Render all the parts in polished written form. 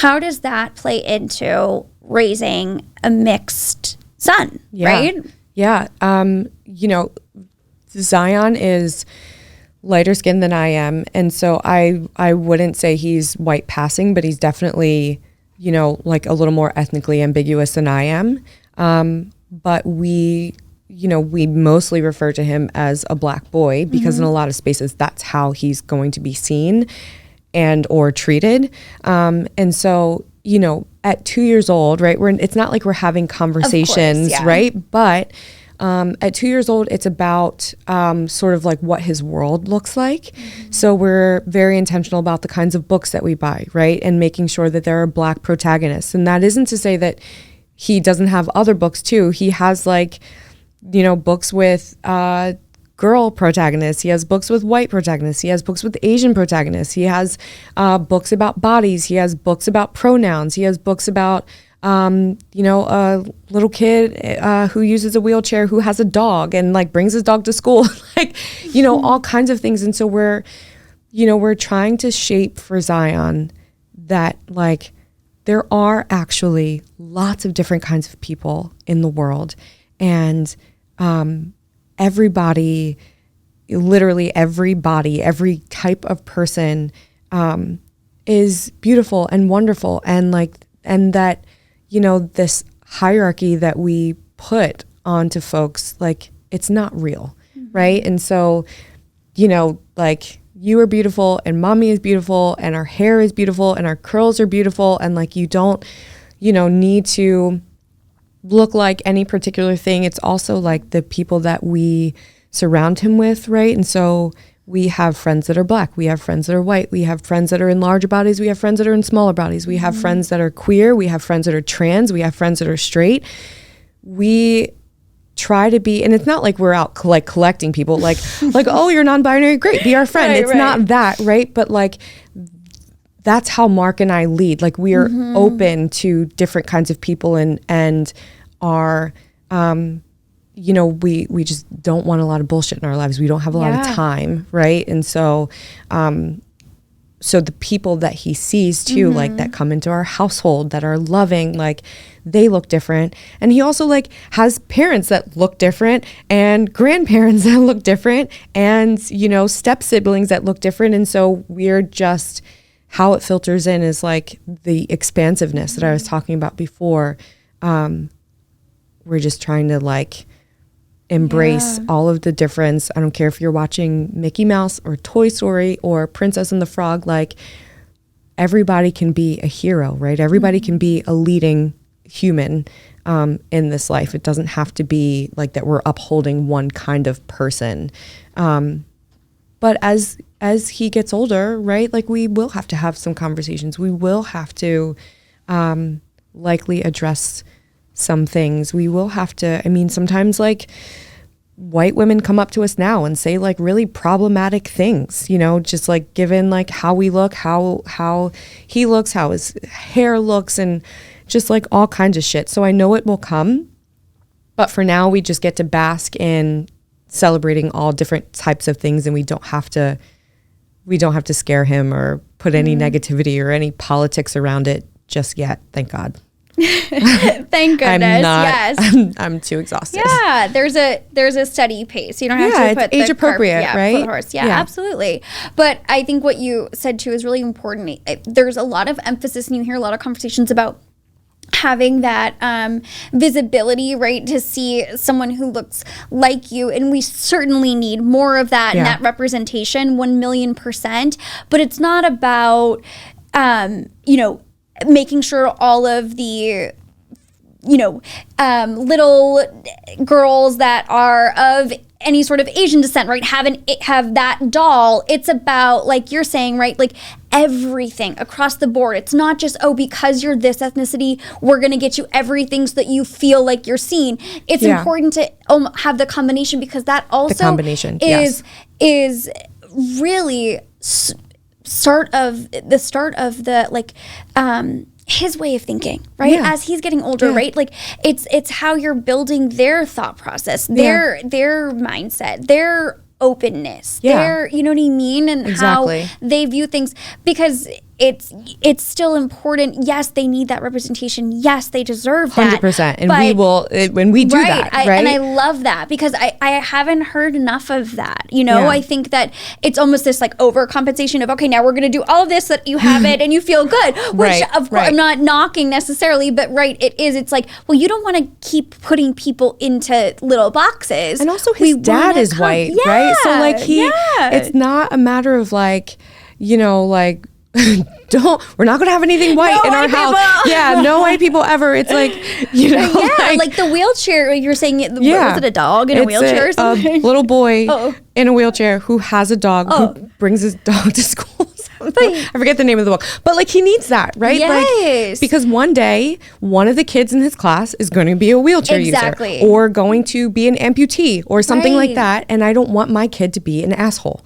how does that play into raising a mixed son, right? Yeah. Zion is lighter skinned than I am. And so I wouldn't say he's white passing, but he's definitely, like a little more ethnically ambiguous than I am. But we mostly refer to him as a black boy because in a lot of spaces, that's how he's going to be seen and or treated. And so, at 2 years old, right, it's not like we're having conversations, course, yeah. right? But at 2 years old, it's about sort of like what his world looks like. So we're very intentional about the kinds of books that we buy, right? And making sure that there are black protagonists. And that isn't to say that he doesn't have other books too. He has books with girl protagonists. He has books with white protagonists. He has books with Asian protagonists. He has books about bodies. He has books about pronouns. He has books about a little kid who uses a wheelchair, who has a dog and brings his dog to school, all kinds of things. And so we're trying to shape for Zion that there are actually lots of different kinds of people in the world, and everybody, literally everybody, every type of person is beautiful and wonderful, and that this hierarchy that we put onto folks, it's not real, right? And so, you are beautiful and mommy is beautiful and our hair is beautiful and our curls are beautiful, and you don't, need to look like any particular thing. It's also the people that we surround him with, right? And so we have friends that are black, we have friends that are white, we have friends that are in larger bodies, we have friends that are in smaller bodies, we have friends that are queer, we have friends that are trans, we have friends that are straight. We try to be, and it's not like we're out collecting people oh, you're non-binary, great, be our friend. Right, it's not that, right? But that's how Mark and I lead. We are open to different kinds of people, and are we just don't want a lot of bullshit in our lives. We don't have a lot of time, right? And so so the people that he sees too, that come into our household that are loving, they look different. And he also has parents that look different, and grandparents that look different, and step siblings that look different. And so we're just, how it filters in is the expansiveness that I was talking about before. We're just trying to embrace all of the difference. I don't care if you're watching Mickey Mouse or Toy Story or Princess and the Frog, everybody can be a hero, right? Everybody can be a leading human in this life. It doesn't have to be that we're upholding one kind of person. But as he gets older, right, we will have to have some conversations. We will have to likely address some things. We will have to, sometimes white women come up to us now and say really problematic things, just given how we look, how he looks, how his hair looks, and just all kinds of shit. So I know it will come, but for now we just get to bask in celebrating all different types of things, and we don't have to scare him or put any negativity or any politics around it just yet. Thank God. Thank goodness. Yes. I'm too exhausted. Yeah. There's a steady pace. You don't have to put it's age appropriate, right? For the horse. Yeah, absolutely. But I think what you said too is really important. There's a lot of emphasis, and you hear a lot of conversations about having that visibility, right, to see someone who looks like you. And we certainly need more of that and that representation, 1,000,000%. But it's not about, making sure all of the, little girls that are of any sort of Asian descent, right, have that doll. It's about, like you're saying, right, everything across the board. It's not just, because you're this ethnicity, we're going to get you everything so that you feel like you're seen. It's important to have the combination, because that also is really start of the his way of thinking, right? As he's getting older, right? It's how you're building their thought process, their mindset, their openness, their, you know what I mean? And how they view things. Because it's still important. Yes, they need that representation. Yes, they deserve that. 100%. And we will when we do that, right? And I love that because I haven't heard enough of that. You know, I think that it's almost this like overcompensation of, okay, now we're going to do all of this so that you have it and you feel good, which of course I'm not knocking necessarily, but it's like, well, you don't want to keep putting people into little boxes. And also his dad is white, right? So like it's not a matter of like, you know, like, we're not gonna have anything white in our house. Yeah, no white people ever. It's like, you know, like the wheelchair. You're saying, was it a dog in a wheelchair or something? A little boy in a wheelchair who has a dog who brings his dog to school. I forget the name of the book, but like he needs that, right? Yes. Like, because one day one of the kids in his class is going to be a wheelchair user or going to be an amputee or something like that, and I don't want my kid to be an asshole.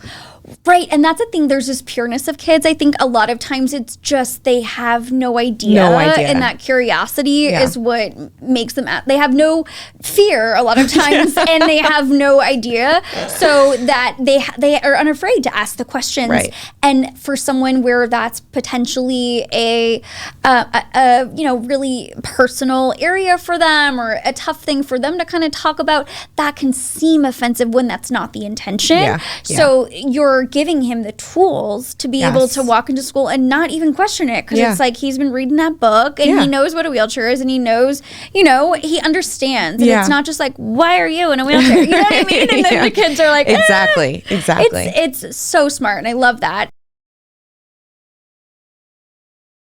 Right. And that's the thing. There's this pureness of kids. I think a lot of times it's just they have no idea. And that curiosity is what makes them, they have no fear a lot of times and they have no idea. So that they are unafraid to ask the questions. Right. And for someone where that's potentially a really personal area for them or a tough thing for them to kind of talk about, that can seem offensive when that's not the intention. Yeah. So you're giving him the tools to be able to walk into school and not even question it, because it's like he's been reading that book and he knows what a wheelchair is and he knows, you know, he understands. And it's not just like, why are you in a wheelchair? You know what I mean? And then the kids are like, exactly. It's so smart and I love that.